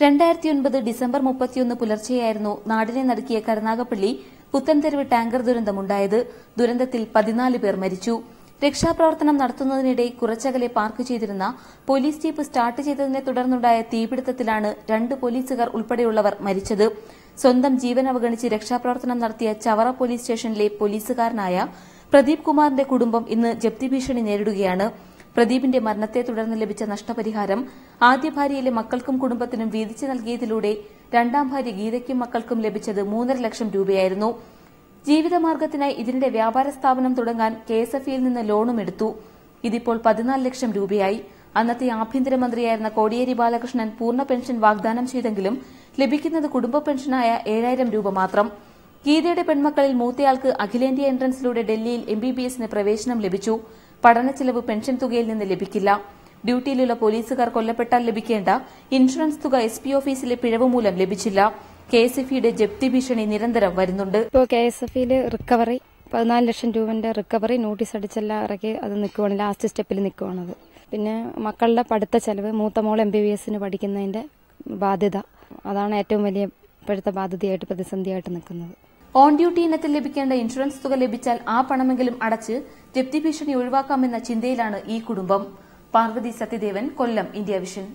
2009 December 31 പുലർച്ചെയായിരുന്നു നാടിനെ നടുക്കിയ കരുനാഗപ്പള്ളി പുത്തൻതെരുവ് ടാങ്കർ ദുരന്തമുണ്ടായത്. ദുരന്തത്തിൽ 14 പേർ മരിച്ചു. രക്ഷാപ്രവർത്തനം നടത്തുന്നതിനിടെ കുറച്ചകലെ പാർക്ക് ചെയ്തിരുന്ന പോലീസ് ജീപ്പ് സ്റ്റാർട്ട് ചെയ്തതിനെ തുടർന്നുണ്ടായ തീപിടുത്തത്തിലാണ് 2 പോലീസുകാർ ഉൾപ്പെടെയുള്ളവർ മരിച്ചത്. സ്വന്തം ജീവൻ അവഗണിച്ച് രക്ഷാപ്രവർത്തനം നടത്തിയ ചവറ പോലീസ് സ്റ്റേഷനിലെ പോലീസുകാരനായ പ്രദീപ് കുമാറിന്റെ കുടുംബം ഇന്ന് ജപ്തി ഭീഷണി നേരിടുകയാണ്. പ്രദീപിന്റെ മരണത്തെ തുടർന്ന് ലഭിച്ച നഷ്ടപരിഹാരം ആദ്യ ഭാര്യയിലെ മക്കൾക്കും കുടുംബത്തിനും വീതിച്ചു നൽകിയതിലൂടെ രണ്ടാം ഭാര്യ ഗീതയ്ക്കും മക്കൾക്കും ലഭിച്ചത് 3.5 ലക്ഷം രൂപയായിരുന്നു. ജീവിതമാർഗത്തിനായി ഇതിനിടെ വ്യാപാര സ്ഥാപനം തുടങ്ങാൻ കെഎസ്എഫ്ഇയിൽ നിന്ന് ലോണും എടുത്തു. ഇതിപ്പോൾ 14 ലക്ഷം രൂപയായി. അന്നത്തെ ആഭ്യന്തരമന്ത്രിയായിരുന്ന കോടിയേരി ബാലകൃഷ്ണൻ പൂർണ്ണ പെൻഷൻ വാഗ്ദാനം ചെയ്തെങ്കിലും ലഭിക്കുന്നത് കുടുംബ പെൻഷനായ 7000 രൂപ മാത്രം. ഗീതയുടെ പെൺമക്കളിൽ മൂത്തയാൾക്ക് അഖിലേന്ത്യാ എൻട്രൻസിലൂടെ ഡൽഹിയിൽ എംബിബിഎസിന് പ്രവേശനം ലഭിച്ചു. പഠനച്ചെലവ് പെൻഷൻ തുകയിൽ നിന്ന് ലഭിക്കില്ല. ഡ്യൂട്ടിയിലുള്ള പോലീസുകാർ കൊല്ലപ്പെട്ടാൽ ലഭിക്കേണ്ട ഇൻഷുറൻസ് തുക എസ്പി ഓഫീസിലെ പിഴവ് മൂലം ലഭിച്ചില്ല. കെഎസ്എഫ്ഇയുടെ ജപ്തി ഭീഷണി നിരന്തരം വരുന്നുണ്ട്. ഇപ്പോൾ കെഎസ്എഫ്ഇയിൽ റിക്കവറി 14 ലക്ഷം രൂപന്റെ റിക്കവറി നോട്ടീസ് അടിച്ചെല്ലാം ഇറക്കി അത് നിൽക്കുവാണ്, ലാസ്റ്റ് സ്റ്റെപ്പിൽ നിൽക്കുവാണത്. പിന്നെ മക്കളുടെ പഠിത്ത ചെലവ്, മൂത്ത മോൾ എംബിബിഎസിന് പഠിക്കുന്നതിന്റെ ബാധ്യത, അതാണ് ഏറ്റവും വലിയ ഇപ്പോഴത്തെ ബാധ്യതയായിട്ട് പ്രതിസന്ധിയായിട്ട് നിൽക്കുന്നത്. ഓൺ ഡ്യൂട്ടി ഇനത്തിൽ ലഭിക്കേണ്ട ഇൻഷുറൻസ് തുക ലഭിച്ചാൽ ആ പണമെങ്കിലും അടച്ച് ജപ്തി ഭീഷണി ഒഴിവാക്കാമെന്ന ചിന്തയിലാണ് ഈ കുടുംബം. പാർവതി സത്യദേവൻ, കൊല്ലം, ഇന്ത്യ വിഷൻ.